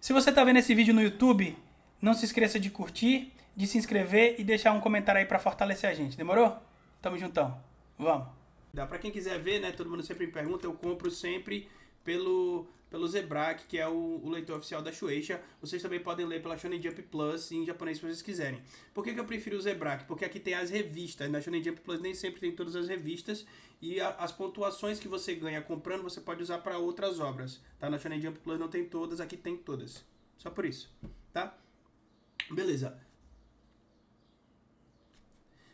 Se você tá vendo esse vídeo no YouTube, não se esqueça de curtir, de se inscrever e deixar um comentário aí pra fortalecer a gente. Demorou? Tamo juntão. Vamos. Pra quem quiser ver, né? Todo mundo sempre me pergunta, eu compro sempre pelo Zebrack, que é o leitor oficial da Shueisha. Vocês também podem ler pela Shonen Jump Plus em japonês se vocês quiserem. Por que eu prefiro o Zebrack? Porque aqui tem as revistas. Na Shonen Jump Plus nem sempre tem todas as revistas. E as pontuações que você ganha comprando, você pode usar para outras obras. Tá? Na Shonen Jump Plus não tem todas, aqui tem todas. Só por isso. Tá? Beleza.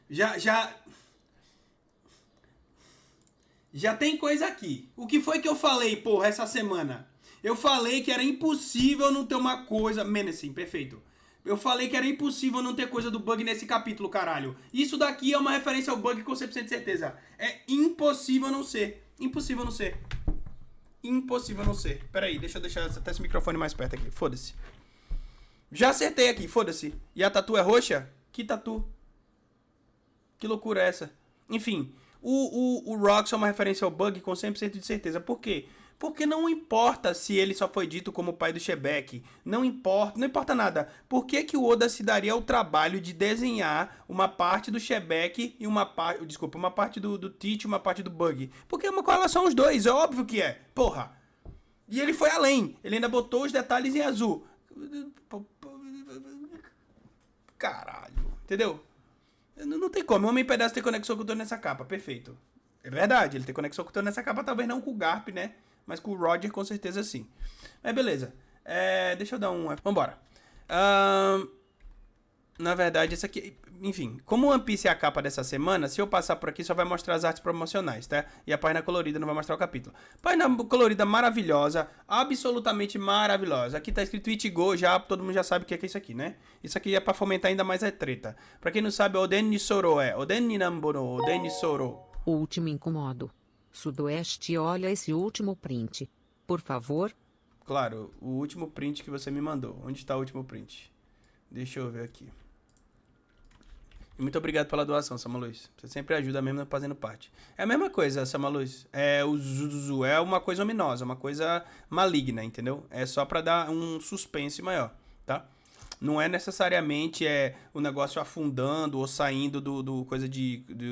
Já tem coisa aqui. O que foi que eu falei, porra, essa semana? Eu falei que era impossível não ter uma coisa... Menacing, perfeito. Eu falei que era impossível não ter coisa do bug nesse capítulo, caralho. Isso daqui é uma referência ao bug com 100% de certeza. É impossível não ser. Impossível não ser. Impossível não ser. Pera aí, deixa eu deixar até esse microfone mais perto aqui. Foda-se. Já acertei aqui, foda-se. E a tatu é roxa? Que tatu? Que loucura é essa? Enfim... O Rocks é uma referência ao bug com 100% de certeza. Por quê? Porque não importa se ele só foi dito como o pai do Shebek. Não importa nada. Por que o Oda se daria ao trabalho de desenhar uma parte do Shebek e uma parte do Teach e uma parte do Bug? Porque é uma correlação os dois, é óbvio que é. Porra. E ele foi além. Ele ainda botou os detalhes em azul. Caralho. Entendeu? Não tem como. O Homem Pedaço tem conexão com o Tony nessa capa. Perfeito. É verdade. Ele tem conexão com o Tony nessa capa. Talvez não com o Garp, né? Mas com o Roger, com certeza, sim. Mas beleza. Deixa eu dar um... Vambora. Na verdade, essa aqui... Enfim, como o One Piece é a capa dessa semana, se eu passar por aqui só vai mostrar as artes promocionais, tá? E a página colorida não vai mostrar o capítulo. Página colorida maravilhosa, absolutamente maravilhosa. Aqui tá escrito Ichigo, já todo mundo já sabe o que é isso aqui, né? Isso aqui é pra fomentar ainda mais a treta. Pra quem não sabe, Oden Nisoro Oden Ninambono, Oden Nisoro. Último incomodo. Sudoeste, olha esse último print. Por favor. Claro, o último print que você me mandou. Onde está o último print? Deixa eu ver aqui. E muito obrigado pela doação, Samaluz. Você sempre ajuda mesmo fazendo parte. É a mesma coisa, Samaluz. O Zuzu é uma coisa ominosa, uma coisa maligna, entendeu? É só pra dar um suspense maior, tá? Não é necessariamente o negócio afundando ou saindo do coisa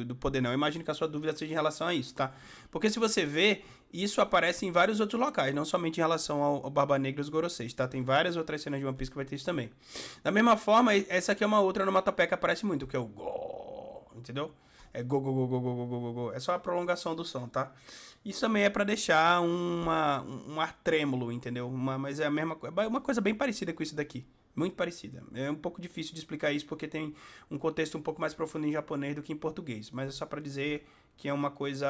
do poder, não. Eu imagino que a sua dúvida seja em relação a isso, tá? Porque se você vê, isso aparece em vários outros locais, não somente em relação ao Barba Negra e os Goroseis, tá? Tem várias outras cenas de One Piece que vai ter isso também. Da mesma forma, essa aqui é uma outra onomatopeia que aparece muito, que é o Go, entendeu? É go, go, go, go, go, go, go, go. É só a prolongação do som, tá? Isso também é pra deixar um ar trêmulo, entendeu? Mas é a mesma coisa, uma coisa bem parecida com isso daqui. Muito parecida. É um pouco difícil de explicar isso porque tem um contexto um pouco mais profundo em japonês do que em português. Mas é só pra dizer que é uma coisa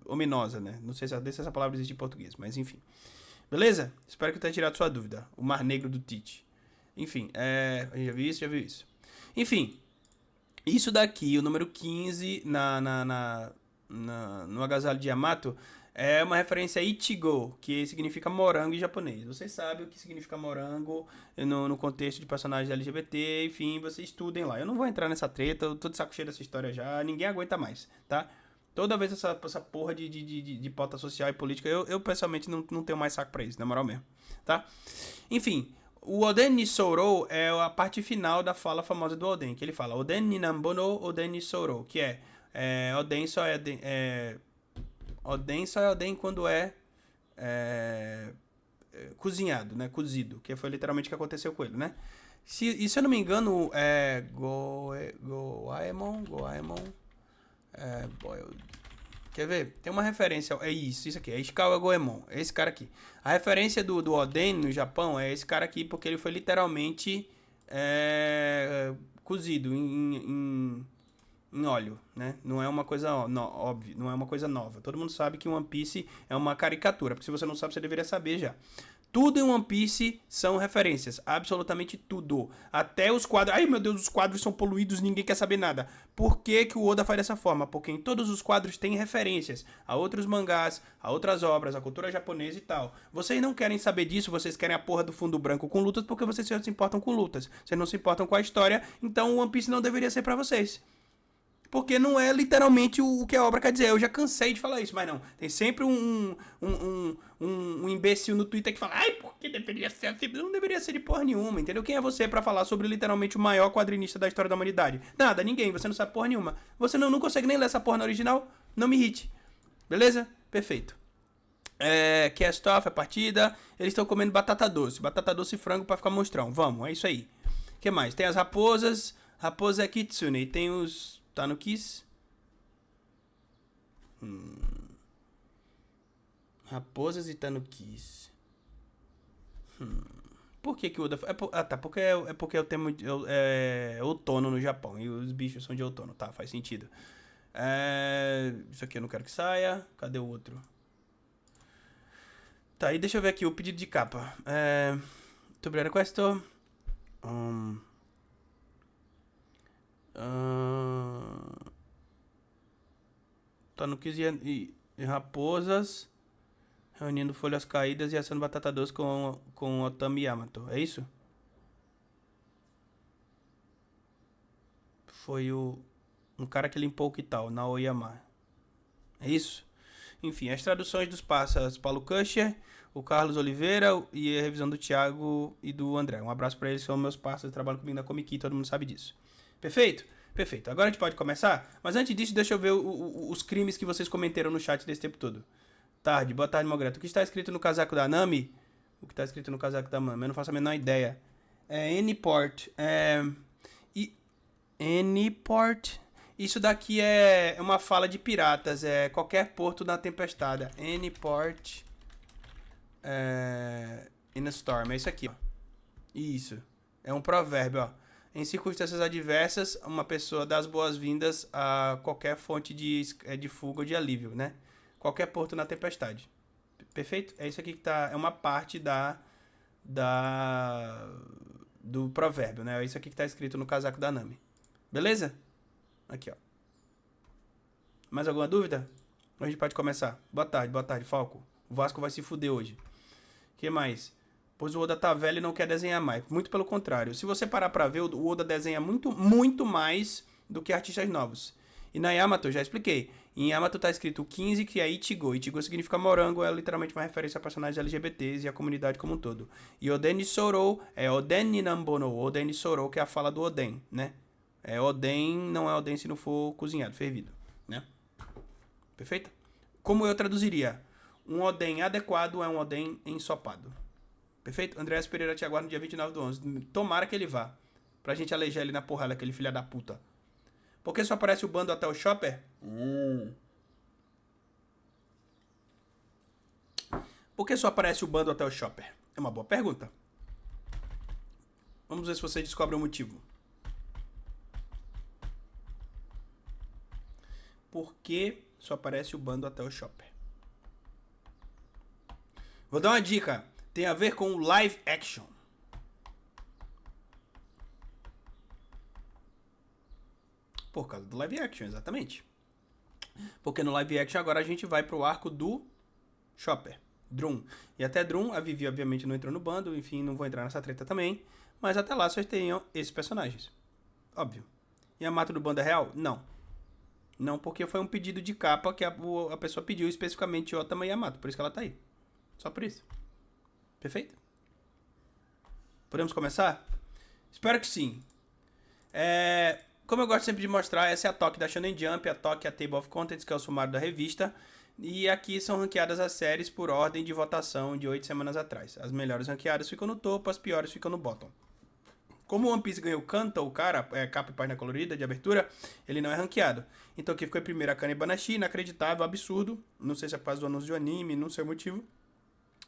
ominosa, né? Não sei se essa palavra existe em português, mas enfim. Beleza? Espero que eu tenha tirado sua dúvida. O Mar Negro do Tite. Enfim, já viu isso. Enfim, isso daqui, o número 15 no agasalho de Yamato, é uma referência a Ichigo, que significa morango em japonês. Vocês sabem o que significa morango no contexto de personagens LGBT, enfim, vocês estudem lá. Eu não vou entrar nessa treta, eu tô de saco cheio dessa história já, ninguém aguenta mais, tá? Toda vez essa porra de pauta social e política, eu pessoalmente não tenho mais saco pra isso, na moral mesmo, tá? Enfim, o Oden Nisoro é a parte final da fala famosa do Oden, que ele fala Oden Ninambono Oden Nisoro, que Oden só é Oden só é Oden quando cozinhado, né? Cozido, que foi literalmente o que aconteceu com ele, né? Se eu não me engano, Goaemon, quer ver? Tem uma referência, isso aqui, é Ishikawa Goemon, é esse cara aqui. A referência do Oden no Japão é esse cara aqui, porque ele foi literalmente cozido em óleo, né? Não é uma coisa óbvia, não é uma coisa nova. Todo mundo sabe que One Piece é uma caricatura, porque se você não sabe, você deveria saber já. Tudo em One Piece são referências, absolutamente tudo. Até os quadros. Ai meu Deus, os quadros são poluídos, ninguém quer saber nada. Por que o Oda faz dessa forma? Porque em todos os quadros tem referências a outros mangás, a outras obras, a cultura japonesa e tal. Vocês não querem saber disso, vocês querem a porra do fundo branco com lutas porque vocês só se importam com lutas. Vocês não se importam com a história, então o One Piece não deveria ser pra vocês. Porque não é literalmente o que a obra quer dizer. Eu já cansei de falar isso, mas não. Tem sempre um imbecil no Twitter que fala, ai, por que deveria ser assim? Não deveria ser de porra nenhuma, entendeu? Quem é você pra falar sobre literalmente o maior quadrinista da história da humanidade? Nada, ninguém. Você não sabe porra nenhuma. Você não consegue nem ler essa porra na original? Não me irrite. Beleza? Perfeito. Cast off, a partida. Eles estão comendo batata doce e frango pra ficar monstrão. Vamos, é isso aí. O que mais? Tem as raposas. Raposa é Kitsune. E tem os Tanukis. Raposas e Tanukis. Por que o Oda... tá. Porque é o tema... É outono no Japão. E os bichos são de outono. Tá, faz sentido. Isso aqui eu não quero que saia. Cadê o outro? Tá, e deixa eu ver aqui o pedido de capa. Muito obrigado, questo. Tanukis e raposas reunindo folhas caídas e assando batata doce com Otami Yamato. É isso? Foi um cara que limpou o Kital, Naoyama. É isso? Enfim, as traduções dos pássaros, Paulo Kuscher, o Carlos Oliveira e a revisão do Thiago e do André. Um abraço pra eles, são meus pássaros, trabalham comigo na Comic, todo mundo sabe disso. Perfeito? Perfeito. Agora a gente pode começar? Mas antes disso, deixa eu ver os crimes que vocês comentaram no chat desse tempo todo. Boa tarde, Mogreto. O que está escrito no casaco da Nami? O que está escrito no casaco da Nami? Eu não faço a menor ideia. N-Port. N-Port. Isso daqui é uma fala de piratas. É qualquer porto na tempestade. N-Port. In a storm. É isso aqui, ó. Isso. É um provérbio, ó. Em circunstâncias adversas, uma pessoa dá as boas-vindas a qualquer fonte de fuga ou de alívio, né? Qualquer porto na tempestade. Perfeito? É isso aqui que tá... É uma parte do provérbio, né? É isso aqui que tá escrito no casaco da Nami. Beleza? Aqui, ó. Mais alguma dúvida? A gente pode começar. Boa tarde, Falco. O Vasco vai se fuder hoje. O que mais? Pois o Oda tá velho e não quer desenhar mais. Muito pelo contrário. Se você parar pra ver, o Oda desenha muito, muito mais do que artistas novos. E na Yamato, eu já expliquei. Em Yamato tá escrito 15, que é Ichigo. Ichigo significa morango, é literalmente uma referência a personagens LGBTs e a comunidade como um todo. E Oden Sorou é Oden Ninambono. Oden Sorou, que é a fala do Oden, né? Oden, não é Oden se não for cozinhado, fervido, né? Perfeito? Como eu traduziria? Um Oden adequado é um Oden ensopado. Perfeito? Andréas Pereira te aguarda no dia 29/11. Tomara que ele vá. Pra gente alejar ele na porrada, aquele filho da puta. Por que só aparece o bando até o Chopper? Por que só aparece o bando até o Chopper? É uma boa pergunta. Vamos ver se você descobre o motivo. Por que só aparece o bando até o Chopper? Vou dar uma dica. Tem a ver com o live action. Por causa do live action, exatamente. Porque no live action agora a gente vai pro arco do Chopper, Drum. E até Drum, a Vivi obviamente não entrou no bando, enfim, não vou entrar nessa treta também. Mas até lá só tenham esses personagens. Óbvio. E a mata do bando é real? Não. Não, porque foi um pedido de capa que a pessoa pediu especificamente Otama Yamato. Por isso que ela tá aí. Só por isso. Perfeito? Podemos começar? Espero que sim. Como eu gosto sempre de mostrar, essa é a Toque da Shonen Jump, a Toque é a Table of Contents, que é o sumário da revista. E aqui são ranqueadas as séries por ordem de votação de 8 semanas atrás. As melhores ranqueadas ficam no topo, as piores ficam no bottom. Como o One Piece ganhou Kanta, o cara, capa e página colorida de abertura, ele não é ranqueado. Então aqui ficou em primeiro a Kane Banashi, inacreditável, absurdo. Não sei se é por causa do anúncio de anime, não sei o motivo.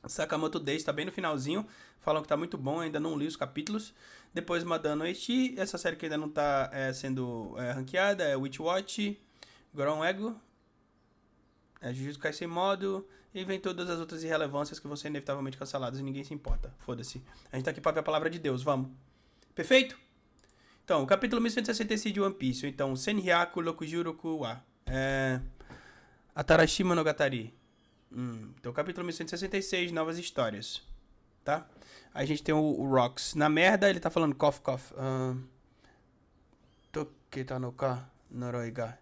Sakamoto Days tá bem no finalzinho, falam que tá muito bom, ainda não li os capítulos. Depois Madano Esti, essa série que ainda não tá sendo ranqueada, é Witch Watch, Goron Ego, Jujutsu Kaisen Modo, e vem todas as outras irrelevâncias que vão ser inevitavelmente canceladas e ninguém se importa, foda-se. A gente tá aqui pra ver a palavra de Deus, vamos. Perfeito? Então, o capítulo 1166 de One Piece, então, Senhyaku Lokujuro wa Atarashi Monogatari. Então, capítulo 1166, novas histórias. Tá? Aí a gente tem o Rocks. Na merda, ele tá falando cough, cough. Toketa no ka. Noroiga.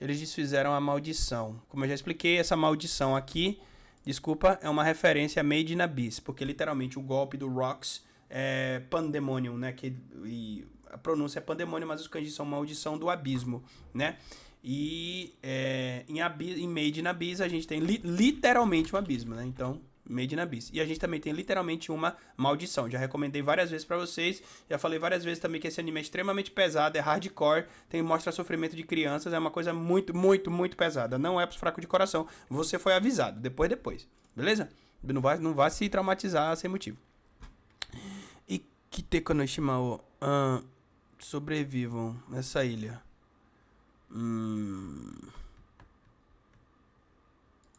Eles desfizeram a maldição. Como eu já expliquei, essa maldição aqui, desculpa, é uma referência a Made in Abyss, porque literalmente o golpe do Rox é Pandemonium, né? E a pronúncia é Pandemonium, mas os kanjis são maldição do abismo, né? E em Made in Abyss a gente tem literalmente um abismo, né? Então, Made in Abyss. E a gente também tem literalmente uma maldição. Já recomendei várias vezes pra vocês. Já falei várias vezes também que esse anime é extremamente pesado, é hardcore, mostra sofrimento de crianças, é uma coisa muito, muito, muito pesada. Não é pros fracos de coração. Você foi avisado. Depois. Beleza? Não vai se traumatizar sem motivo. E Kiteko no Shimao. Sobrevivam nessa ilha.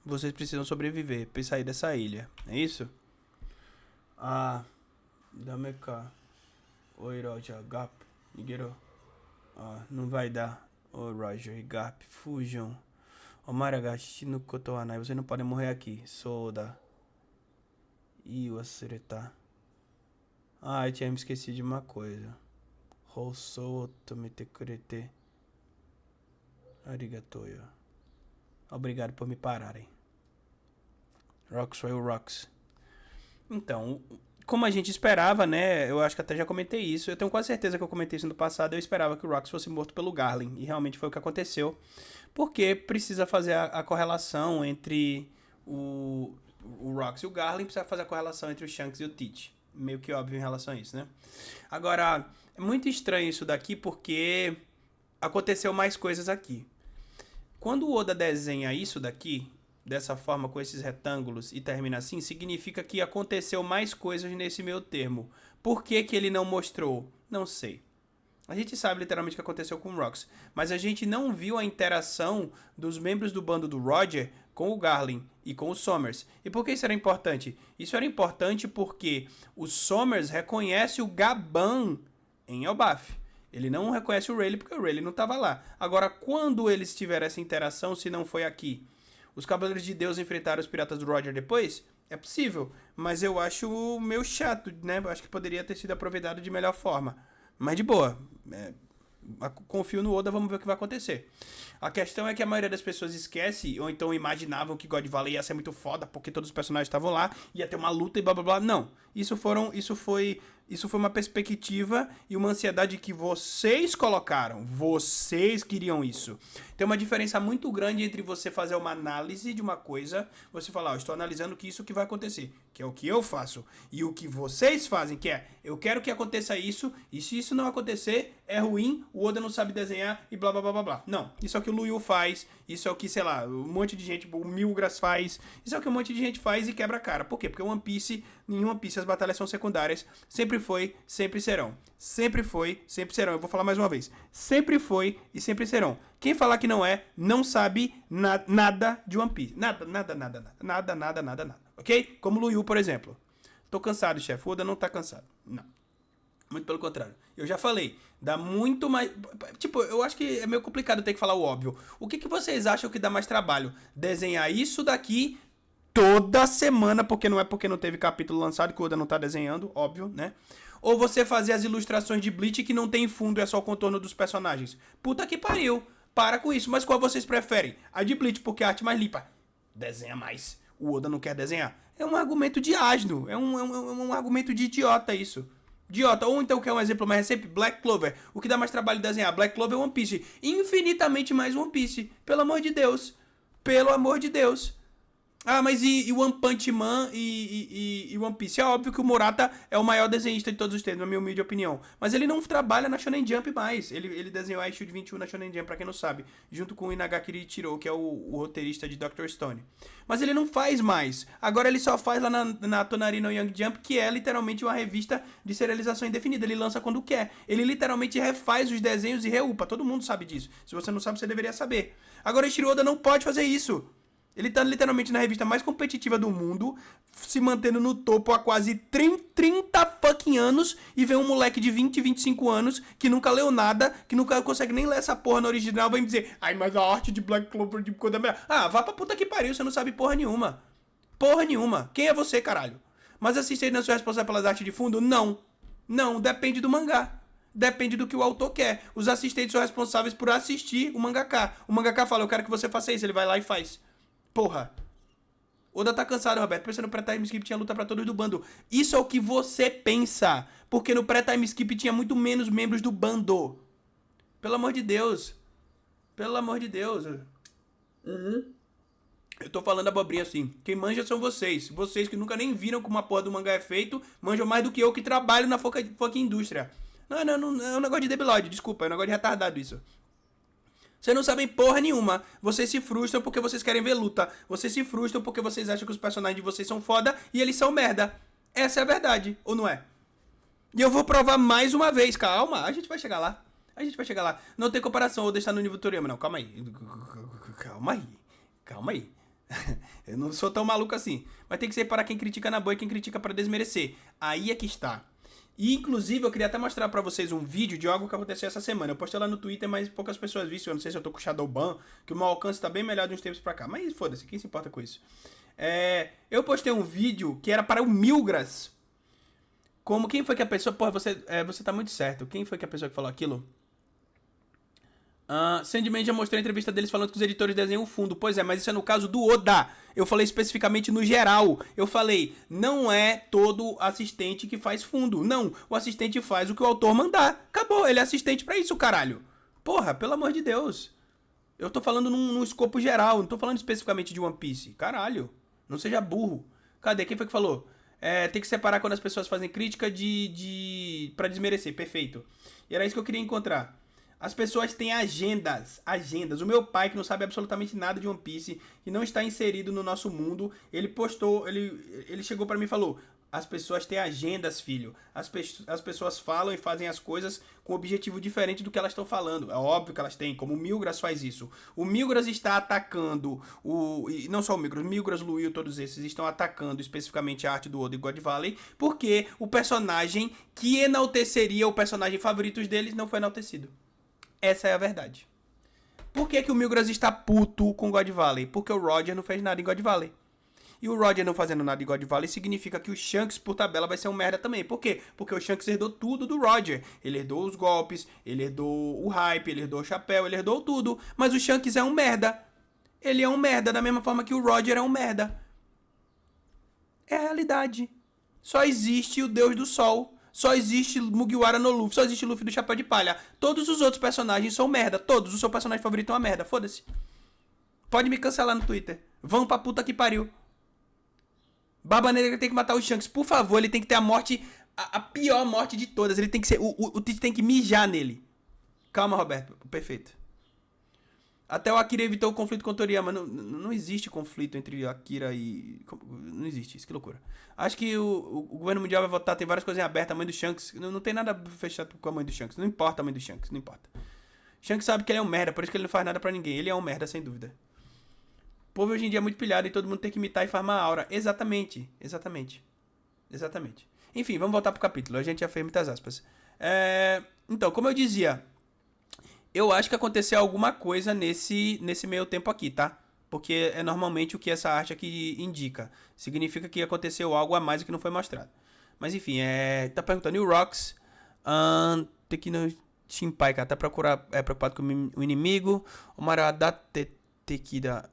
Vocês precisam sobreviver pra sair dessa ilha. É isso? Dame cá. Oi, Roger. Gap. Nigero. Não vai dar. Oi, Roger e Gap. Fujam. Omaragashi no Kotoanai. Vocês não podem morrer aqui. Soda. Ih, wasureta. Eu tinha me esquecido de uma coisa. Housou tomete kurete. Arigatoyo. Obrigado por me pararem. Rox foi o Rox. Então, como a gente esperava, né? Eu acho que até já comentei isso. Eu tenho quase certeza que eu comentei isso no passado. Eu esperava que o Rox fosse morto pelo Garlin. E realmente foi o que aconteceu. Porque precisa fazer a correlação entre o Rox e o Garlin. Precisa fazer a correlação entre o Shanks e o Teach. Meio que óbvio em relação a isso, né? Agora, é muito estranho isso daqui porque aconteceu mais coisas aqui. Quando o Oda desenha isso daqui, dessa forma, com esses retângulos, e termina assim, significa que aconteceu mais coisas nesse meio termo. Por que que ele não mostrou? Não sei. A gente sabe literalmente o que aconteceu com o Rox, mas a gente não viu a interação dos membros do bando do Roger com o Garlin e com o Somers. E por que isso era importante? Isso era importante porque o Somers reconhece o Gaban em Elbaf. Ele não reconhece o Rayleigh porque o Rayleigh não estava lá. Agora, quando eles tiveram essa interação, se não foi aqui? Os Cavaleiros de Deus enfrentaram os Piratas do Roger depois? É possível, mas eu acho meio chato, né? Eu acho que poderia ter sido aproveitado de melhor forma. Mas de boa. Confio no Oda, vamos ver o que vai acontecer. A questão é que a maioria das pessoas esquece, ou então imaginavam que God Valley ia ser muito foda, porque todos os personagens estavam lá, ia ter uma luta e blá blá blá. Não. Isso foi uma perspectiva e uma ansiedade que vocês colocaram. Vocês queriam isso. Tem uma diferença muito grande entre você fazer uma análise de uma coisa, você falar, estou analisando que isso que vai acontecer, que é o que eu faço, e o que vocês fazem, que é, eu quero que aconteça isso, e se isso não acontecer, é ruim, o Oda não sabe desenhar, e blá blá blá blá blá. Não, isso é o que o Luyu faz, isso é o que, sei lá, um monte de gente, o Milgras faz, isso é o que um monte de gente faz e quebra a cara. Por quê? Porque em One Piece as batalhas são secundárias, sempre foi, sempre serão. Sempre foi, sempre serão. Eu vou falar mais uma vez. Sempre foi e sempre serão. Quem falar que não é, não sabe nada de One Piece. Nada. Ok? Como Luyu, por exemplo. Tô cansado, chefe. O Oda não tá cansado. Não. Muito pelo contrário. Eu já falei. Dá muito mais... Tipo, eu acho que é meio complicado ter que falar o óbvio. O que vocês acham que dá mais trabalho? Desenhar isso daqui toda semana, porque não teve capítulo lançado, que o Oda não tá desenhando, óbvio, né? Ou você fazer as ilustrações de Bleach que não tem fundo, é só o contorno dos personagens. Puta que pariu. Para com isso. Mas qual vocês preferem? A de Bleach, porque a arte mais limpa. Desenha mais. O Oda não quer desenhar. É um argumento de asno. É um argumento de idiota isso. Idiota. Ou então, quer um exemplo mais recente? Black Clover. O que dá mais trabalho de desenhar? Black Clover ou One Piece? Infinitamente mais One Piece. Pelo amor de Deus. Pelo amor de Deus. Mas e One Punch Man e One Piece? É óbvio que o Murata é o maior desenhista de todos os tempos, na minha humilde opinião. Mas ele não trabalha na Shonen Jump mais. Ele desenhou a issue de 21 na Shonen Jump, pra quem não sabe. Junto com o Inagaki Ichiro, que é o roteirista de Dr. Stone. Mas ele não faz mais. Agora ele só faz lá na Tonari no Young Jump, que é literalmente uma revista de serialização indefinida. Ele lança quando quer. Ele literalmente refaz os desenhos e reupa. Todo mundo sabe disso. Se você não sabe, você deveria saber. Agora o Ichiro Oda não pode fazer isso. Ele tá literalmente na revista mais competitiva do mundo, se mantendo no topo há quase 30 fucking anos, e vem um moleque de 20, 25 anos, que nunca leu nada, que nunca consegue nem ler essa porra na original, vai me dizer, mas a arte de Black Clover de coisa melhor. Vá pra puta que pariu, você não sabe porra nenhuma. Porra nenhuma. Quem é você, caralho? Mas assiste aí, não sou responsável pelas artes de fundo? Não. Não, depende do mangá. Depende do que o autor quer. Os assistentes são responsáveis por assistir o mangaka. O mangaka fala, eu quero que você faça isso. Ele vai lá e faz. Porra. Oda tá cansado, Roberto. Pensa no pré-time skip tinha luta pra todos do bando. Isso é o que você pensa. Porque no pré-time skip tinha muito menos membros do bando. Pelo amor de Deus. Pelo amor de Deus. Eu tô falando abobrinha assim. Quem manja são vocês. Vocês que nunca nem viram como a porra do mangá é feito, manjam mais do que eu que trabalho na fucking indústria. Não, é um negócio de debilóide, desculpa. É um negócio de retardado isso. Vocês não sabem porra nenhuma. Vocês se frustram porque vocês querem ver luta. Vocês se frustram porque vocês acham que os personagens de vocês são foda e eles são merda. Essa é a verdade, ou não é? E eu vou provar mais uma vez. Calma, a gente vai chegar lá. A gente vai chegar lá. Não tem comparação, ou deixar no nível Toriyama. Não, calma aí. Calma aí. Calma aí. Eu não sou tão maluco assim. Mas tem que ser para quem critica na boa e quem critica para desmerecer. Aí é que está. E, inclusive, eu queria até mostrar pra vocês um vídeo de algo que aconteceu essa semana. Eu postei lá no Twitter, mas poucas pessoas viram. Eu não sei se eu tô com o Shadowban, que o meu alcance tá bem melhor de uns tempos pra cá. Mas foda-se, quem se importa com isso? Eu postei um vídeo que era para o Milgras. Como, quem foi que a pessoa... Porra, você tá muito certo. Quem foi que a pessoa que falou aquilo? Sandman já mostrou a entrevista deles falando que os editores desenham o fundo. Pois é, mas isso é no caso do Oda. Eu falei especificamente no geral. Eu falei, não é todo assistente que faz fundo. Não, o assistente faz o que o autor mandar. Acabou, ele é assistente pra isso, caralho. Porra, pelo amor de Deus. Eu tô falando num escopo geral, não tô falando especificamente de One Piece. Caralho, não seja burro. Cadê? Quem foi que falou? Tem que separar quando as pessoas fazem crítica pra desmerecer. Perfeito. E era isso que eu queria encontrar. As pessoas têm agendas. O meu pai, que não sabe absolutamente nada de One Piece, que não está inserido no nosso mundo, ele postou, ele chegou pra mim e falou: as pessoas têm agendas, filho. As pessoas falam e fazem as coisas com objetivo diferente do que elas estão falando. É óbvio que elas têm, como o Milgras faz isso. O Milgras está atacando, e não só o Milgras, Luio, todos esses estão atacando especificamente a arte do Oda e God Valley, porque o personagem que enalteceria o personagem favorito deles não foi enaltecido. Essa é a verdade. Por que o Milgras está puto com God Valley? Porque o Roger não fez nada em God Valley. E o Roger não fazendo nada em God Valley significa que o Shanks, por tabela, vai ser um merda também. Por quê? Porque o Shanks herdou tudo do Roger. Ele herdou os golpes, ele herdou o hype, ele herdou o chapéu, ele herdou tudo. Mas o Shanks é um merda. Ele é um merda da mesma forma que o Roger é um merda. É a realidade. Só existe o Deus do Sol. Só existe Mugiwara no Luffy, só existe Luffy do Chapéu de Palha. Todos os outros personagens são merda. Todos. O seu personagem favorito é uma merda. Foda-se. Pode me cancelar no Twitter. Vão pra puta que pariu. Barba Negra tem que matar o Shanks. Por favor, ele tem que ter a morte... A pior morte de todas. Ele tem que ser... O Tite tem que mijar nele. Calma, Roberto. Perfeito. Até o Akira evitou o conflito com o Toriyama. Não existe conflito entre Akira e... Não existe isso, que loucura. Acho que o governo mundial vai votar, tem várias coisas em aberto. A mãe do Shanks... Não tem nada fechado com a mãe do Shanks. Não importa a mãe do Shanks, não importa. Shanks sabe que ele é um merda, por isso que ele não faz nada pra ninguém. Ele é um merda, sem dúvida. O povo hoje em dia é muito pilhado e todo mundo tem que imitar e farmar a aura. Exatamente. Enfim, vamos voltar pro capítulo. A gente já fez muitas aspas. Então, como eu dizia... Eu acho que aconteceu alguma coisa nesse meio tempo aqui, tá? Porque é normalmente o que essa arte aqui indica. Significa que aconteceu algo a mais que não foi mostrado. Mas enfim, tá perguntando. E o Rox? Tem que no Shinpai, cara. Tá preocupado com o inimigo. O Marada Tekida.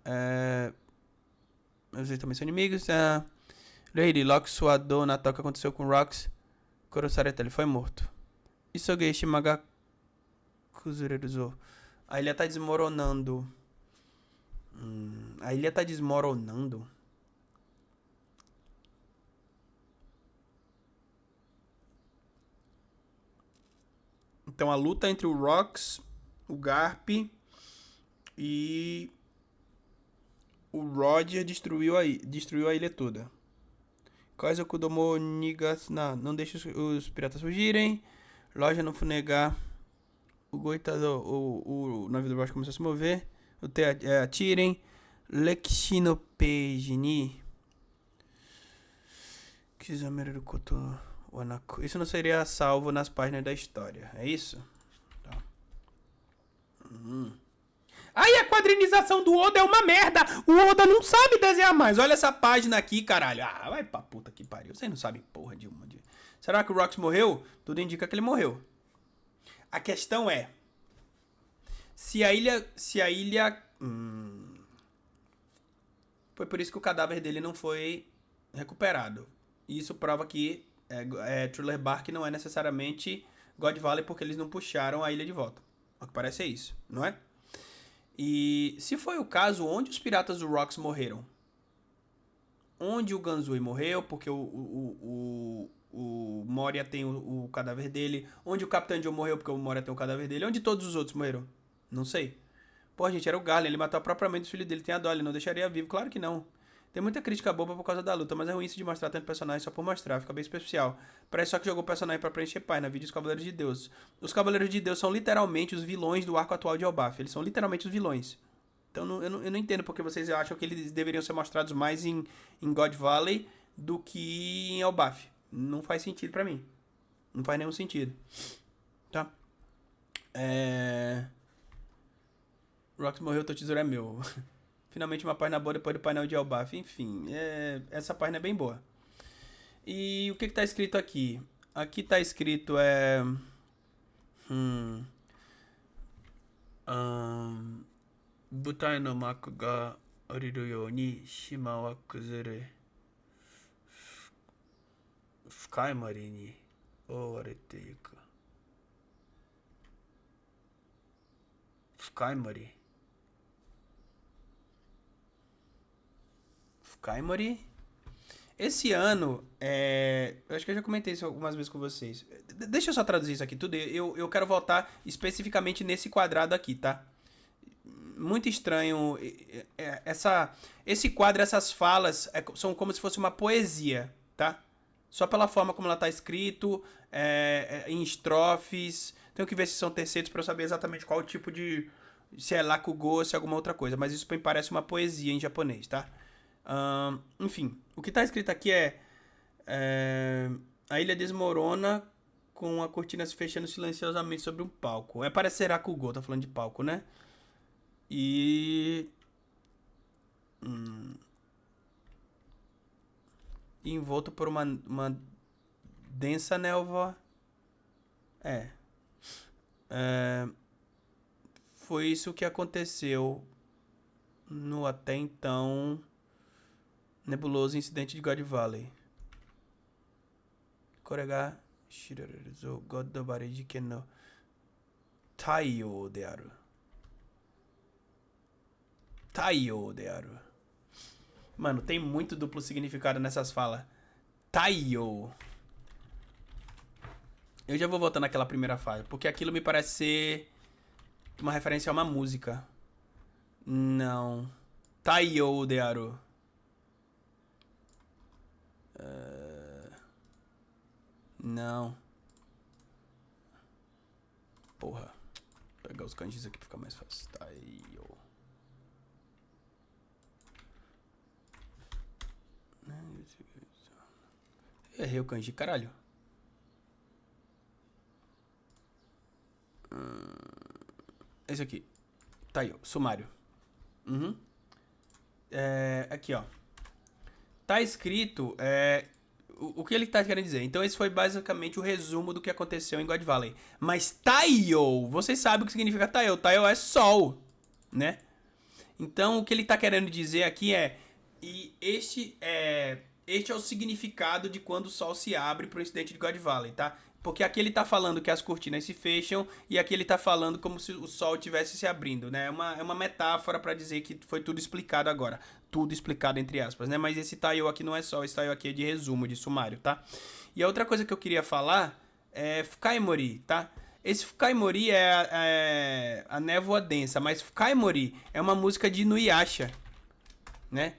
Eles também são inimigos. Lady Loki, sua dor Natal que aconteceu com o Rox. Kurosareta, ele foi morto. Isoge Shimaga. A ilha tá desmoronando. A ilha tá desmoronando. Então a luta entre o Rox, o Garp e o Roger destruiu a ilha toda. Kaisa Kudomo Nigas. Não deixa os piratas fugirem. Loja não funegar. O Goitado, o navio do Roger começou a se mover. Atirem. Lekshino Peijini. Kizameru Koto Wanako. Isso não seria salvo nas páginas da história, é isso? Tá. Aí a quadrinização do Oda é uma merda. O Oda não sabe desenhar mais. Olha essa página aqui, caralho. Vai pra puta que pariu. Vocês não sabem porra de uma. Será que o Rox morreu? Tudo indica que ele morreu. A questão é, se a ilha... Foi por isso que o cadáver dele não foi recuperado. E isso prova que Thriller Bark não é necessariamente God Valley, porque eles não puxaram a ilha de volta. O que parece é isso, não é? E se foi o caso, onde os piratas do Rocks morreram? Onde o Ganzui morreu, porque o Moria tem o cadáver dele. Onde o Capitão Joe morreu, porque o Moria tem o cadáver dele. Onde todos os outros morreram? Não sei. Pô, gente, era o Garland, ele matou a própria mãe do filho dele, tem a dó, ele não deixaria vivo. Claro que não. Tem muita crítica boba por causa da luta, mas é ruim isso de mostrar tanto personagem só por mostrar, fica bem especial. Parece só que jogou personagem pra preencher página, vídeo dos Cavaleiros de Deus. Os Cavaleiros de Deus são literalmente os vilões do arco atual de Elbaf, eles são literalmente os vilões. Então eu não entendo porque vocês acham que eles deveriam ser mostrados mais em God Valley do que em Elbaf. Não faz sentido pra mim. Não faz nenhum sentido. Tá? Rox morreu, teu tesouro é meu. Finalmente uma página boa depois do painel de Elbaf. Enfim, essa página é bem boa. E o que tá escrito aqui? Aqui tá escrito Butai no maku ga oriru you ni shima wa kuzure fukai mari ni owarete yuku. Fukai mari. Fukai-mori. Esse ano, eu acho que eu já comentei isso algumas vezes com vocês. Deixa eu só traduzir isso aqui tudo. Eu quero voltar especificamente nesse quadrado aqui, tá? Muito estranho. Esse quadro, essas falas, são como se fosse uma poesia, tá? Só pela forma como ela tá escrito, em estrofes. Tenho que ver se são terceiros pra eu saber exatamente qual tipo de... Se é rakugo, se é alguma outra coisa. Mas isso me parece uma poesia em japonês, tá? Enfim, o que tá escrito aqui a ilha desmorona com a cortina se fechando silenciosamente sobre um palco. Parece ser Rakugo, tá falando de palco, né? E... envolto por uma densa névoa. Foi isso que aconteceu no até então nebuloso incidente de God Valley. Korega shirarezu God Dobari Jiken no Taiyo de aru. Taiyo de aru. Mano, tem muito duplo significado nessas falas. Taiyo. Eu já vou voltar naquela primeira fase, porque aquilo me parece ser uma referência a uma música. Não. Taiyo de aru. Não. Porra. Vou pegar os kanjis aqui pra ficar mais fácil. Taiyo. Errei o kanji, caralho. Esse aqui. Taiyo, sumário. Aqui, ó. Tá escrito o que ele tá querendo dizer. Então esse foi basicamente o resumo do que aconteceu em God Valley. Mas Taiyo, vocês sabem o que significa Taiyo. Taiyo é sol, né? Então o que ele tá querendo dizer aqui este é o significado de quando o sol se abre pro incidente de God Valley, tá? Porque aqui ele tá falando que as cortinas se fecham e aqui ele tá falando como se o sol estivesse se abrindo, né? É uma metáfora pra dizer que foi tudo explicado agora. Tudo explicado entre aspas, né? Mas esse Taiyo aqui não é só, esse Taiyo aqui é de resumo, de sumário, tá? E a outra coisa que eu queria falar é Fukai-mori, tá? Esse Fukai-mori é a névoa densa, mas Fukai-mori é uma música de Inuyasha, né?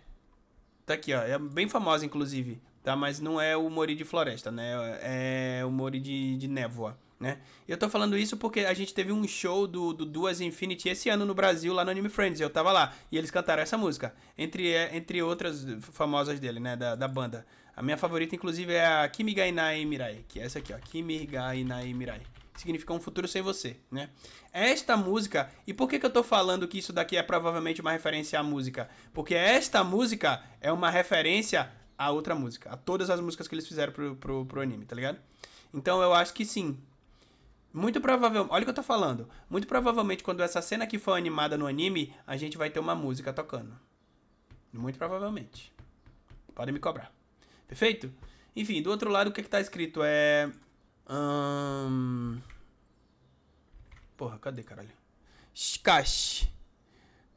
Tá aqui, ó. É bem famosa, inclusive. Tá? Mas não é o Mori de floresta, né? É o Mori de névoa, né? E eu tô falando isso porque a gente teve um show do Duas Infinity esse ano no Brasil, lá no Anime Friends. Eu tava lá. E eles cantaram essa música. Entre outras famosas dele, né? Da banda. A minha favorita, inclusive, é a Kimi ga Inai Mirai. Que é essa aqui, ó. Kimi ga Inai Mirai. Significa um futuro sem você, né? Esta música... E por que eu tô falando que isso daqui é provavelmente uma referência à música? Porque esta música é uma referência a outra música. A todas as músicas que eles fizeram pro anime, tá ligado? Então eu acho que sim. Muito provavelmente, olha o que eu tô falando. Muito provavelmente, quando essa cena aqui for animada no anime, a gente vai ter uma música tocando. Muito provavelmente. Podem me cobrar. Perfeito? Enfim, do outro lado, o que tá escrito é... Porra, cadê, caralho? Shikashi.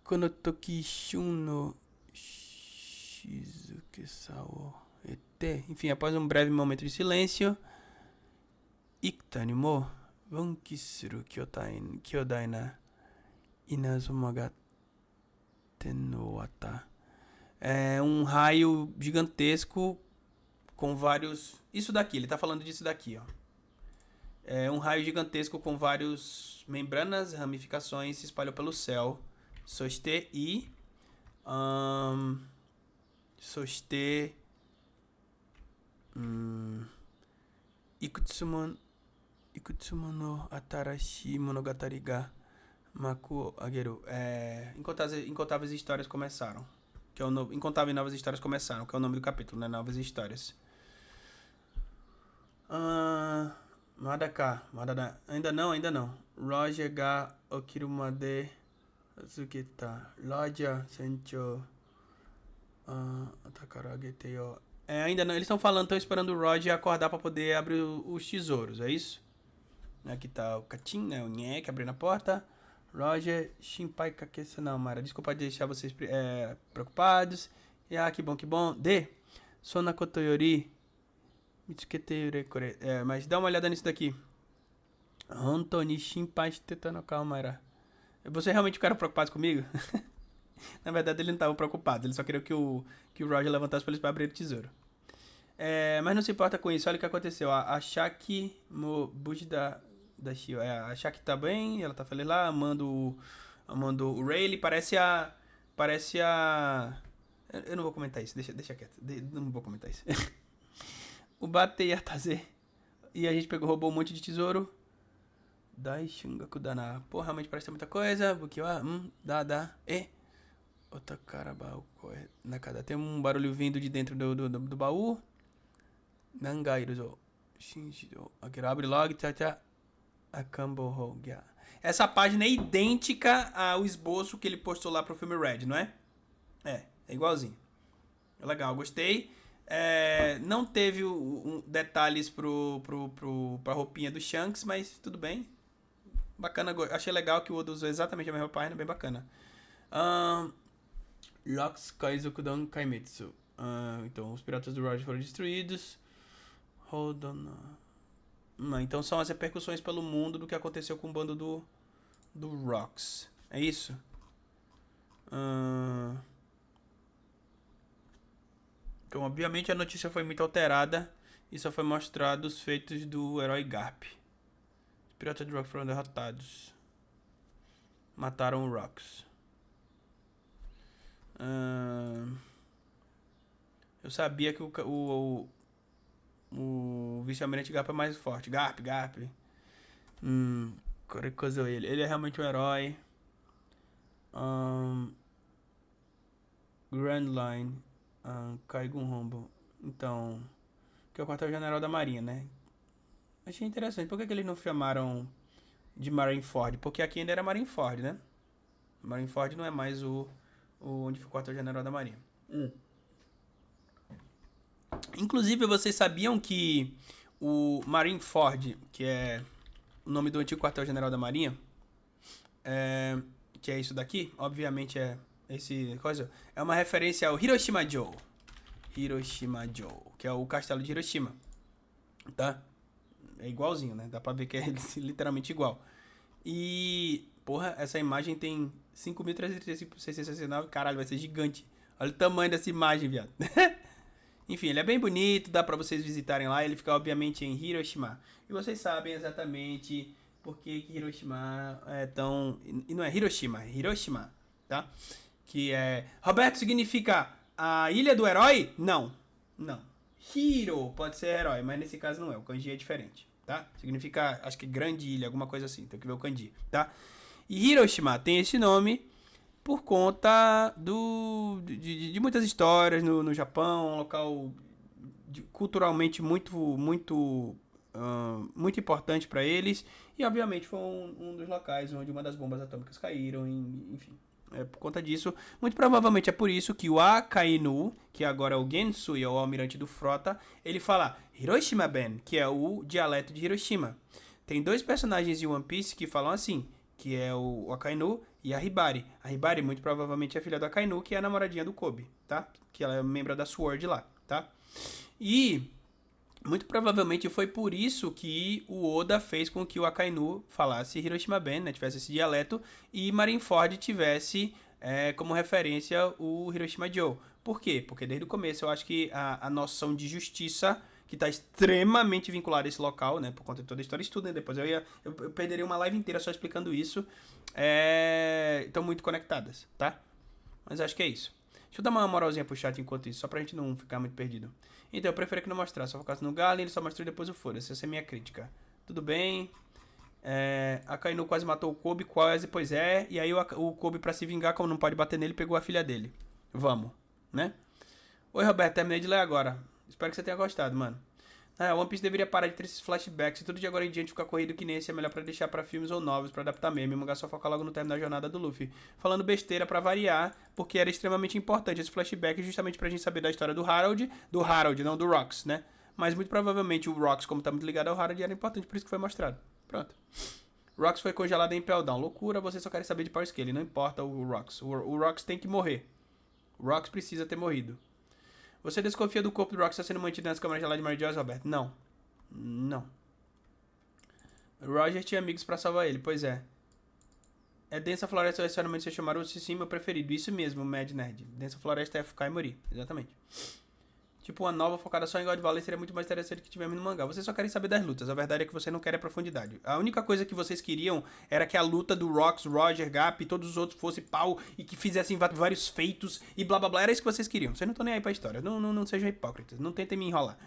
Konotoki shun no shizuke sao ete. Enfim, após um breve momento de silêncio... Ikuta ni mo wanki suru kyodai na inazuma ga tenno wata. É um raio gigantesco com vários... Isso daqui, ele tá falando disso daqui, ó. É um raio gigantesco com vários membranas, ramificações, se espalhou pelo céu. Soste e... Soste... Ikutsumo no atarashi monogatari ga maku ageru. Incontáveis histórias começaram. Que é o nome... Incontáveis novas histórias começaram, que é o nome do capítulo, né? Novas histórias. Madaka. Ainda não. Roger ga okirumade tsuketa. Roger sencho. Atakaragete yo. Ainda não. Eles estão falando, estão esperando o Roger acordar pra poder abrir os tesouros, é isso? Aqui tá o Katin, né? O Nhek abrindo a porta. Roger, Shinpai Kakesa não, Mara. Desculpa deixar vocês preocupados. Que bom. Sona Kotoyori. Mas dá uma olhada nisso daqui. Antoni Shinpai Tetano Kalmara. Você realmente ficaram preocupados comigo? Na verdade, ele não estava preocupado. Ele só queria que o Roger levantasse para eles para abrir o tesouro. Mas não se importa com isso. Olha o que aconteceu. A Shaki Mobuji da Shio. A Shaki tá bem. Ela tá feliz lá. Amando o Rayleigh. Parece a... Eu não vou comentar isso. Deixa quieto. Não vou comentar isso. O Bate Yataze. E a gente roubou um monte de tesouro. Dai Shungaku Dana. Pô, realmente parece ter muita coisa. Bukiwa. Dá. Otakarabao. Nakada. Tem um barulho vindo de dentro do baú. Nangairuzo. Shinjido. Abre logo. Tcha. Akambo Hogya. Essa página é idêntica ao esboço que ele postou lá pro filme Red, não é? É igualzinho. É legal, gostei. Não teve detalhes pra roupinha do Shanks, mas tudo bem. Bacana, achei legal que o Oda usou exatamente a mesma página, bem bacana. Rocks Kaizokudan Kaimetsu. Então, os piratas do Roger foram destruídos. Hold on. Então são as repercussões pelo mundo do que aconteceu com o bando do Rocks. É isso? Então, obviamente, a notícia foi muito alterada e só foi mostrado os feitos do herói Garp. Os piratas do Rock foram derrotados. Mataram o Rocks. Eu sabia que o vice-almirante Garp é mais forte. Garp. Coisa ele. Ele é realmente um herói. Grand Line. Kaigun Rombo. Então, que é o quartel-general da Marinha, né? Achei interessante. Por que eles não chamaram de Marineford? Porque aqui ainda era Marineford, né? Marineford não é mais onde foi o quartel-general da Marinha. Inclusive, vocês sabiam que o Marineford, que é o nome do antigo quartel-general da Marinha, que é isso daqui, obviamente esse coisa, é uma referência ao Hiroshima Joe, que é o castelo de Hiroshima, tá? É igualzinho, né? Dá pra ver que é literalmente igual. E, porra, essa imagem tem 5.369, caralho, vai ser gigante. Olha o tamanho dessa imagem, viado. Enfim, ele é bem bonito, dá pra vocês visitarem lá. Ele fica, obviamente, em Hiroshima. E vocês sabem exatamente por que Hiroshima é tão... E não é Hiroshima, é Hiroshima, tá? Que é... Roberto, significa a ilha do herói? Não. Hiro pode ser herói, mas nesse caso não é. O kanji é diferente, tá? Significa, acho que grande ilha, alguma coisa assim. Tem que ver o kanji, tá? E Hiroshima tem esse nome por conta de muitas histórias no Japão, um local culturalmente muito muito importante para eles. E, obviamente, foi um dos locais onde uma das bombas atômicas caíram, enfim. Por conta disso, muito provavelmente é por isso que o Akainu, que agora é o Gensui, é o almirante do Frota, ele fala Hiroshima Ben, que é o dialeto de Hiroshima. Tem dois personagens em One Piece que falam assim, que é o Akainu e a Hibari. A Hibari muito provavelmente é filha do Akainu, que é a namoradinha do Kobe, tá? Que ela é membro da SWORD lá, tá? E muito provavelmente foi por isso que o Oda fez com que o Akainu falasse Hiroshima Ben, né, tivesse esse dialeto, e Marineford tivesse como referência o Hiroshima Joe. Por quê? Porque desde o começo eu acho que a noção de justiça, que está extremamente vinculada a esse local, né, por conta de toda a história, estudem depois. Eu perderia uma live inteira só explicando isso. Estão muito conectadas, tá? Mas acho que é isso. Deixa eu dar uma moralzinha pro chat enquanto isso, só pra gente não ficar muito perdido. Então, eu prefiro que não mostrar, só focasse no Garland, ele só mostrou e depois o foda-se. Essa é a minha crítica. Tudo bem. A Kainu quase matou o Kobe, quase, pois é. E aí o Kobe, pra se vingar, como não pode bater nele, pegou a filha dele. Vamos, né? Oi, Roberto, terminei de ler agora. Espero que você tenha gostado, mano. One Piece deveria parar de ter esses flashbacks e tudo de agora em diante ficar corrido que nem esse é melhor pra deixar pra filmes ou novos, pra adaptar meme. O mangá só foca logo no término da jornada do Luffy. Falando besteira pra variar, porque era extremamente importante esse flashback justamente pra gente saber da história do Harold, não do Rocks, né? Mas muito provavelmente o Rocks, como tá muito ligado ao Harold, era importante, por isso que foi mostrado. Pronto. Rocks foi congelado em Impel Down. Loucura, você só quer saber de Power Scale, não importa o Rocks. O Rocks tem que morrer. O Rocks precisa ter morrido. Você desconfia do corpo do Rock estar sendo mantido nas câmaras geladas de Mary Joyce, Roberto? Não. Não. Roger tinha amigos pra salvar ele, pois é. É Densa Floresta relacionamento se chamaram sim, meu preferido. Isso mesmo, Mad Nerd. Densa Floresta é ficar e morir. Exatamente. Tipo, uma nova focada só em God Valley seria muito mais interessante que tivemos no mangá. Vocês só querem saber das lutas. A verdade é que você não quer a profundidade. A única coisa que vocês queriam era que a luta do Rocks, Roger, Gap e todos os outros fosse pau e que fizessem vários feitos e blá blá blá. Era isso que vocês queriam. Vocês não estão nem aí pra história. Não sejam hipócritas. Não tentem me enrolar.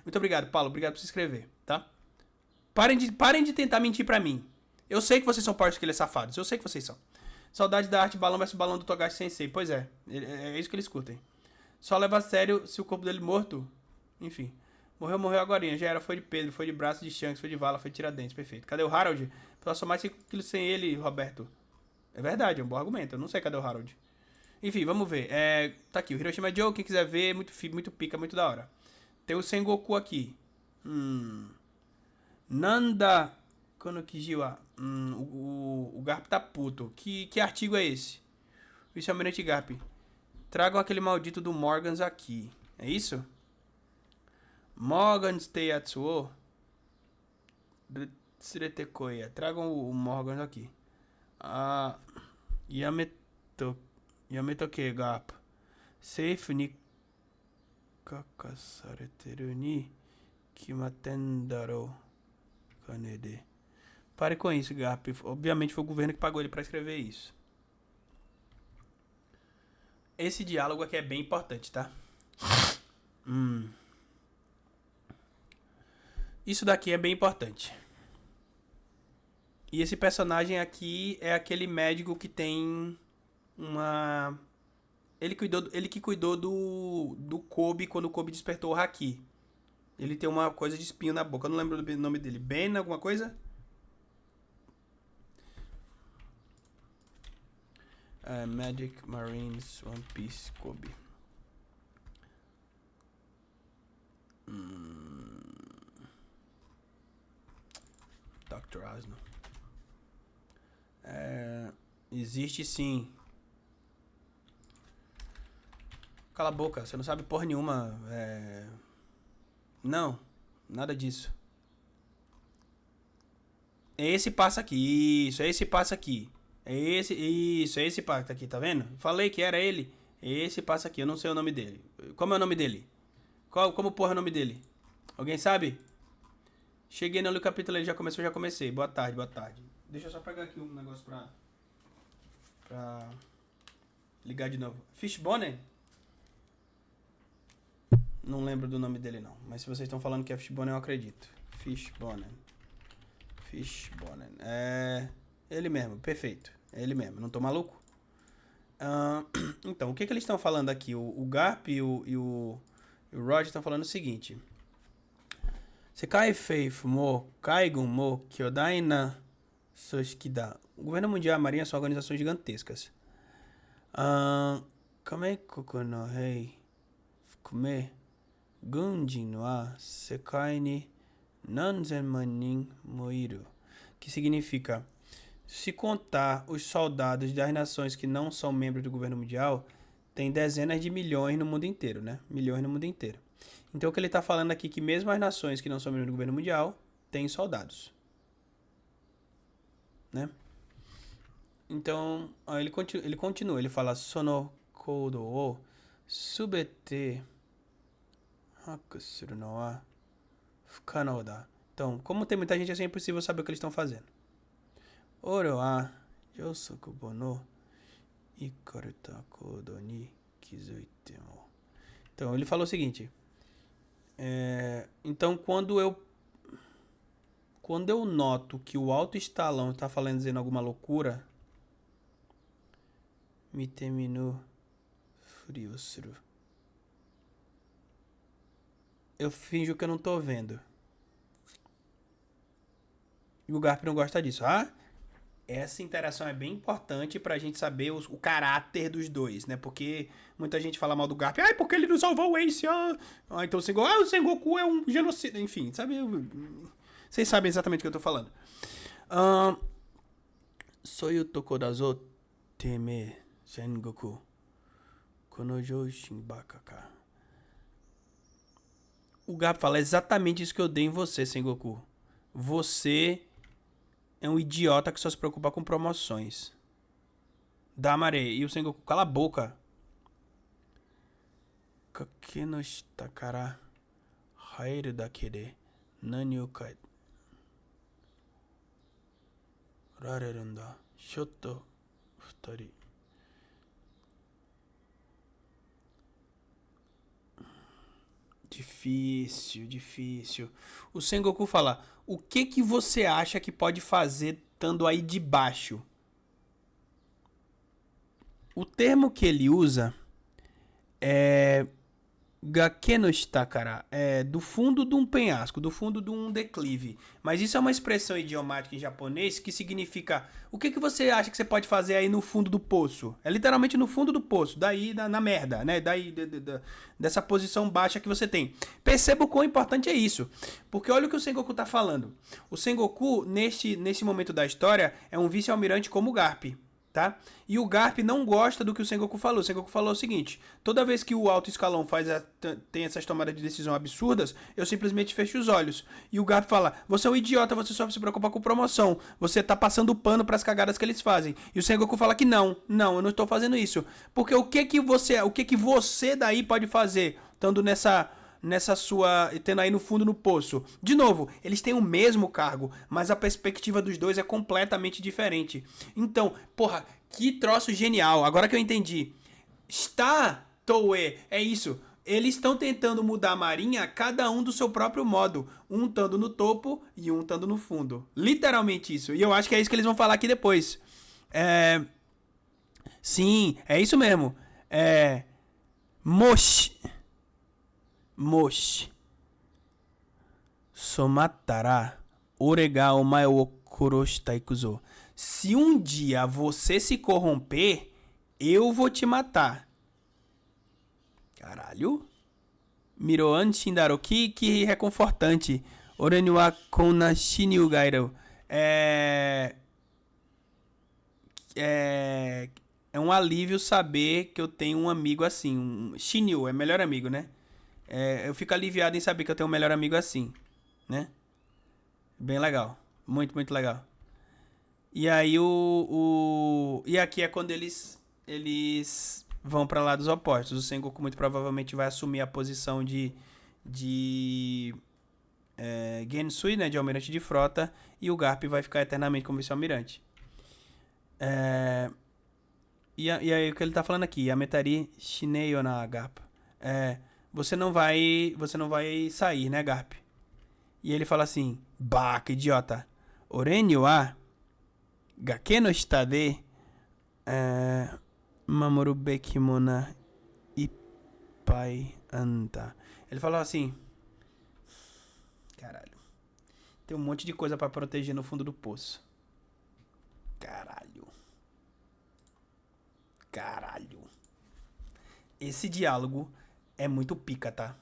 Muito obrigado, Paulo. Obrigado por se inscrever, tá? Parem de tentar mentir pra mim. Eu sei que vocês são Power Skillers safados. Eu sei que vocês são. Saudade da arte balão versus balão do Togashi Sensei. Pois é. É isso que eles curtem. Só leva a sério se o corpo dele morto. Enfim. Morreu agora. Já era. Foi de Pedro, foi de braço de Shanks, foi de vala, foi de Tiradentes. Perfeito. Cadê o Harold? Só mais 5 quilos sem ele, Roberto. É verdade, é um bom argumento. Eu não sei cadê o Harold. Enfim, vamos ver. Tá aqui, o Hiroshima Joe, quem quiser ver, muito pica, muito da hora. Tem o Sengoku aqui. Nanda Konokijiwa. O Garp tá puto. Que artigo é esse? Vice-almirante Garp. Tragam aquele maldito do Morgans aqui. É isso? Morgans Teyatsuo. Tsiretekoya. Tragam o Morgans aqui. Yametoke Garp. Safe ni kakasareteru ni kimaten daro kanede. Pare com isso, Garp. Obviamente foi o governo que pagou ele pra escrever isso. Esse diálogo aqui é bem importante, tá? Isso daqui é bem importante. E esse personagem aqui é aquele médico que tem uma... Ele que cuidou do Kobe quando o Kobe despertou o Haki. Ele tem uma coisa de espinho na boca. Eu não lembro do nome dele. Ben alguma coisa? Magic Marines One Piece Kobe. Dr. Asno. Existe sim. Cala a boca, você não sabe porra nenhuma. Não, nada disso. Esse passa aqui. Isso, esse passa aqui. Esse passa aqui, tá vendo? Falei que era ele. Esse passa aqui, eu não sei o nome dele. Como é o nome dele? Como porra é o nome dele? Alguém sabe? Cheguei no capítulo, ele já começou, já comecei. Boa tarde. Deixa eu só pegar aqui um negócio pra ligar de novo. Fishbone? Não lembro do nome dele não. Mas se vocês estão falando que é Fishbone, eu acredito. Fishbone. É ele mesmo, perfeito. É ele mesmo, não tô maluco? Então, o que eles estão falando aqui? O Garp e o Roger estão falando o seguinte. Sekai Faith mo Kaigun mo Kyodai na Soshikida. O governo mundial e a marinha são organizações gigantescas. Kameikoku no rei fukume Gunjin wa sekai ni nanzen manin mo iru. Que significa, se contar os soldados das nações que não são membros do governo mundial, tem dezenas de milhões no mundo inteiro, né? Milhões no mundo inteiro. Então o que ele está falando aqui é que mesmo as nações que não são membros do governo mundial têm soldados, né? Então ele continua, ele fala sono kodo o subete haku suru no wa fukanou da. Então, como tem muita gente, assim, é impossível saber o que eles estão fazendo. Oro wa yosokubo no ikaruta kodo ni kizuite mo. Então, ele falou o seguinte. Então, quando eu noto que o alto estalão está falando, dizendo alguma loucura, miteminu furiosuru. Eu finjo que eu não tô vendo. E o Garp não gosta disso. Essa interação é bem importante pra gente saber o caráter dos dois, né? Porque muita gente fala mal do Garp. Porque ele não salvou o Ace. Então o Sengoku é um genocida. Enfim, sabe? Vocês sabem exatamente o que eu tô falando. Soyu tokodazo teme Sengoku. Konojo shinbakaka. O Garp fala exatamente isso que eu dei em você, Sengoku. Você é um idiota que só se preocupa com promoções. Damare. E o Sengoku, cala a boca. Kake no shita kara haeru dake de nani o kai rareru nda. Shotto futari. Difícil. O Sengoku fala, o que você acha que pode fazer estando aí de baixo? O termo que ele usa é Gake no shitakara, do fundo de um penhasco, do fundo de um declive. Mas isso é uma expressão idiomática em japonês que significa o que você acha que você pode fazer aí no fundo do poço? É literalmente no fundo do poço, daí na merda, né? Daí dessa posição baixa que você tem. Perceba o quão importante é isso. Porque olha o que o Sengoku tá falando. O Sengoku, nesse momento da história, é um vice-almirante como o Garp. Tá? E o Garp não gosta do que o Sengoku falou. O Sengoku falou o seguinte: toda vez que o alto escalão tem essas tomadas de decisão absurdas, eu simplesmente fecho os olhos. E o Garp fala: você é um idiota, você só se preocupa com promoção. Você tá passando pano pras cagadas que eles fazem. E o Sengoku fala que não, eu não estou fazendo isso. Porque o que você daí pode fazer, estando nessa sua, tendo aí no fundo no poço. De novo, eles têm o mesmo cargo, mas a perspectiva dos dois é completamente diferente. Então, porra, que troço genial. Agora que eu entendi. Toei, é isso. Eles estão tentando mudar a marinha, cada um do seu próprio modo. Um estando no topo e um estando no fundo. Literalmente isso. E eu acho que é isso que eles vão falar aqui depois. Sim, é isso mesmo. Moshi. Somatara, ore ga omae wo koroshita ikuzo. Se um dia você se corromper, eu vou te matar. Caralho. Miroan Shindaro, que reconfortante. Ore ni wa konna shinyu ga iru. É um alívio saber que eu tenho um amigo assim. Shinyu, é melhor amigo, né? Eu fico aliviado em saber que eu tenho um melhor amigo assim, né? Bem legal. Muito, muito legal. E aí E aqui é quando eles vão pra lados opostos. O Sengoku muito provavelmente vai assumir a posição de Gensui, né? De almirante de frota. E o Garp vai ficar eternamente como vice-almirante. E aí o que ele tá falando aqui? Yametari Shinei na Garp. Você não vai sair, né, Garp? E ele fala assim: bah, que idiota. Ore wa gake no shita de mamoru beki mona ippai anta. Ele falou assim: Caralho. Tem um monte de coisa pra proteger no fundo do poço. Caralho. Caralho. Esse diálogo é muito pica, tá?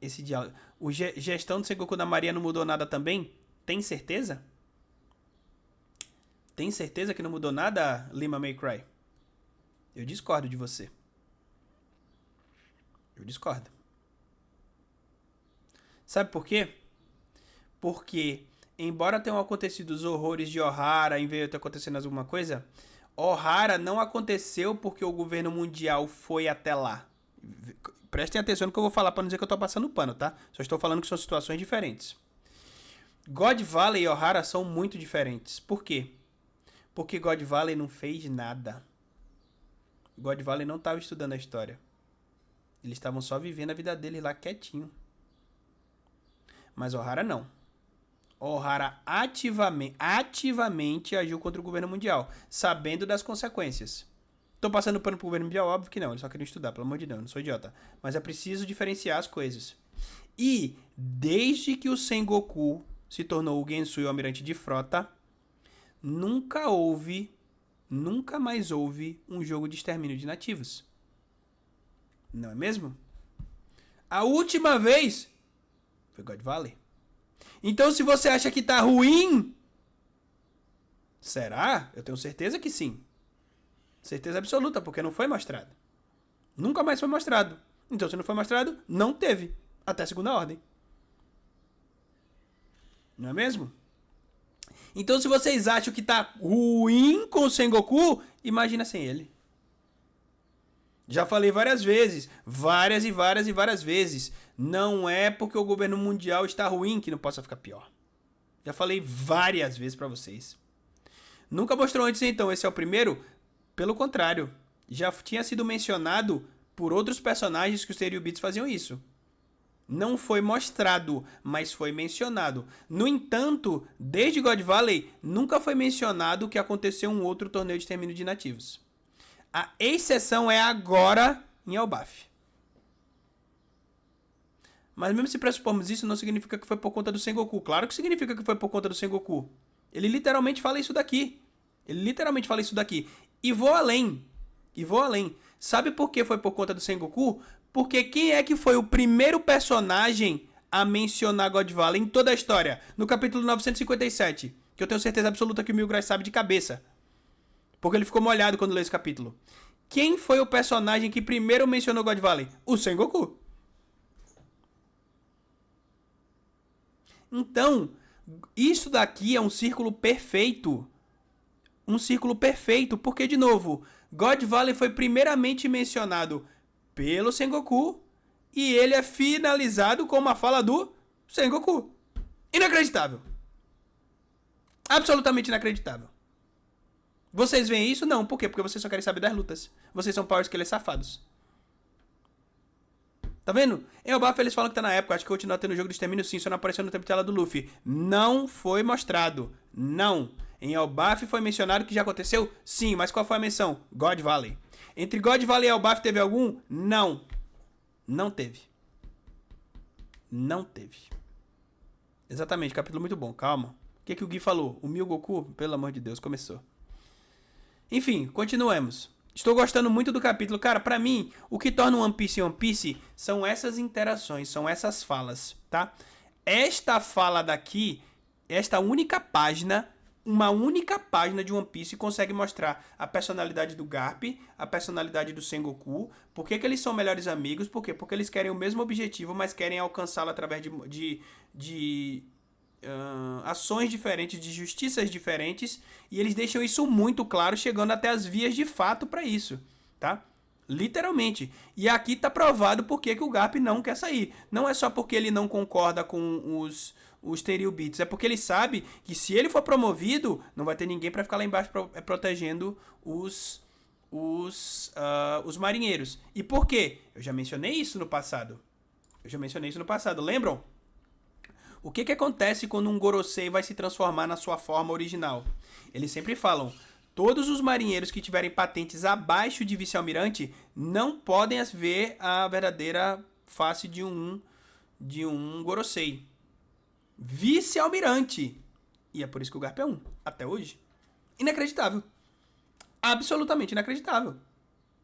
Esse diálogo. O gestão do Sengoku da Maria não mudou nada também? Tem certeza? Tem certeza que não mudou nada, Lima May Cry? Eu discordo de você. Eu discordo. Sabe por quê? Porque, embora tenham acontecido os horrores de Ohara, em vez de ter acontecendo alguma coisa, Ohara não aconteceu porque o governo mundial foi até lá. Prestem atenção no que eu vou falar pra não dizer que eu tô passando pano, tá? Só estou falando que são situações diferentes. God Valley e Ohara são muito diferentes. Por quê? Porque God Valley não fez nada. God Valley não estava estudando a história. Eles estavam só vivendo a vida deles lá quietinho. Mas Ohara não. Ohara ativamente agiu contra o governo mundial, sabendo das consequências. Tô passando pano pro governo mundial? Óbvio que não, eles só queriam estudar, pelo amor de Deus, não sou idiota. Mas é preciso diferenciar as coisas. E, desde que o Sengoku se tornou o Gensui, o almirante de frota, nunca mais houve um jogo de extermínio de nativos. Não é mesmo? A última vez foi God Valley. Então, se você acha que tá ruim, será? Eu tenho certeza que sim. Certeza absoluta, porque não foi mostrado. Nunca mais foi mostrado. Então, se não foi mostrado, não teve. Até a segunda ordem. Não é mesmo? Então, se vocês acham que tá ruim com o Sengoku, imagina sem ele. Já falei várias vezes, várias vezes. Não é porque o governo mundial está ruim que não possa ficar pior. Já falei várias vezes pra vocês. Nunca mostrou antes, então. Esse é o primeiro? Pelo contrário. Já tinha sido mencionado por outros personagens que os Tenryubits faziam isso. Não foi mostrado, mas foi mencionado. No entanto, desde God Valley, nunca foi mencionado que aconteceu um outro torneio de extermínio de nativos. A exceção é agora em Elbaf. Mas mesmo se pressupormos isso, não significa que foi por conta do Sengoku. Claro que significa que foi por conta do Sengoku. Ele literalmente fala isso daqui. E vou além. Sabe por que foi por conta do Sengoku? Porque quem é que foi o primeiro personagem a mencionar God Valley em toda a história? No capítulo 957. Que eu tenho certeza absoluta que o Milgras sabe de cabeça. Porque ele ficou molhado quando leu esse capítulo. Quem foi o personagem que primeiro mencionou God Valley? O Sengoku. Então, isso daqui é um círculo perfeito. Porque, de novo, God Valley foi primeiramente mencionado pelo Sengoku e ele é finalizado com uma fala do Sengoku. Inacreditável. Absolutamente inacreditável. Vocês veem isso? Não. Por quê? Porque vocês só querem saber das lutas. Vocês são power skillers safados. Tá vendo? Em Elbaf eles falam que tá na época. Acho que continua tendo o jogo de extermínio sim. Só não apareceu no tempo de tela do Luffy. Não foi mostrado. Não. Em Elbaf foi mencionado que já aconteceu? Sim. Mas qual foi a menção? God Valley. Entre God Valley e Elbaf teve algum? Não. Não teve. Exatamente. Capítulo muito bom. Calma. O que o Gui falou? O Milgoku? Pelo amor de Deus. Começou. Enfim, continuemos. Estou gostando muito do capítulo. Cara, pra mim, o que torna One Piece são essas interações, são essas falas, tá? Esta fala daqui, esta única página, uma única página de One Piece consegue mostrar a personalidade do Garp, a personalidade do Sengoku, por que eles são melhores amigos, por quê? Porque eles querem o mesmo objetivo, mas querem alcançá-lo através de ações diferentes, de justiças diferentes, e eles deixam isso muito claro, chegando até as vias de fato para isso, tá? Literalmente. E aqui tá provado por que o Garp não quer sair. Não é só porque ele não concorda com os Tenryubits, é porque ele sabe que se ele for promovido, não vai ter ninguém para ficar lá embaixo protegendo os marinheiros. E por quê? Eu já mencionei isso no passado. Lembram? O que acontece quando um Gorosei vai se transformar na sua forma original? Eles sempre falam, todos os marinheiros que tiverem patentes abaixo de vice-almirante não podem ver a verdadeira face de um Gorosei. Vice-almirante. E é por isso que o Garp é 1, até hoje. Inacreditável. Absolutamente inacreditável.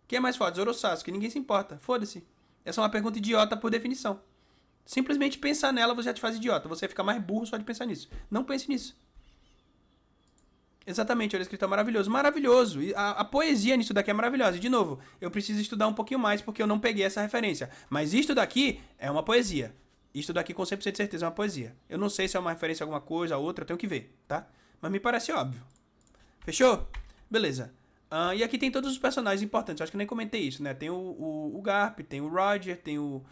Quem é mais forte, Zoro ou Sasuke? Ninguém se importa. Foda-se. Essa é uma pergunta idiota por definição. Simplesmente pensar nela você já te faz idiota. Você fica mais burro só de pensar nisso. Não pense nisso. Exatamente, olha, escrito maravilhoso. Maravilhoso. E a poesia nisso daqui é maravilhosa. E, de novo, eu preciso estudar um pouquinho mais porque eu não peguei essa referência. Mas isto daqui é uma poesia. Isto daqui, com 100% de certeza, é uma poesia. Eu não sei se é uma referência a alguma coisa, a outra, eu tenho que ver, tá? Mas me parece óbvio. Fechou? Beleza. E aqui tem todos os personagens importantes. Eu acho que nem comentei isso, né? Tem o Garp, tem o Roger, tem o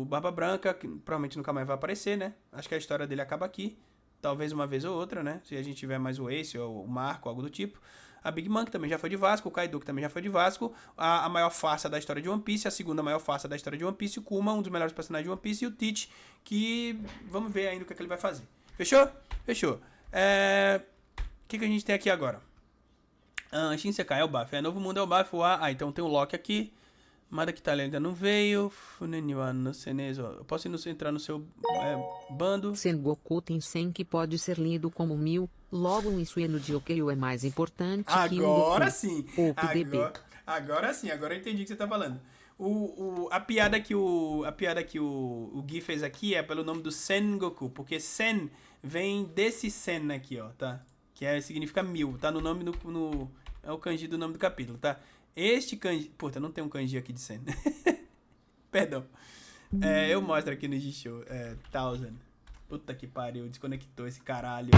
Barba Branca, que provavelmente nunca mais vai aparecer, né? Acho que a história dele acaba aqui. Talvez uma vez ou outra, né? Se a gente tiver mais o Ace ou o Marco, algo do tipo. A Big Mom, que também já foi de Vasco. O Kaido, que também já foi de Vasco. A maior farsa da história de One Piece. A segunda maior farsa da história de One Piece. O Kuma, um dos melhores personagens de One Piece. E o Teach, que vamos ver ainda o que, é que ele vai fazer. Fechou? Fechou. O que a gente tem aqui agora? Shinsekai é o buff. Novo Mundo é o buff. Então tem o Loki aqui. Mada Kitale ainda não veio. Eu posso entrar no seu bando. Sengoku tem 100 que pode ser lido como 1000. Logo um Isueno de Okeu é mais importante que um Agora Goku. sim. DB. Agora sim. Agora eu entendi o que você tá falando. A piada que o Gui fez aqui é pelo nome do Sengoku. Porque Sen vem desse Sen aqui, ó, tá? Que significa 1000. Tá no nome é o kanji do nome do capítulo, tá? Este kanji... Puta, não tem um kanji aqui de Sen. Perdão. Eu mostro aqui no G-Show. 1000. Puta que pariu, desconectou esse caralho.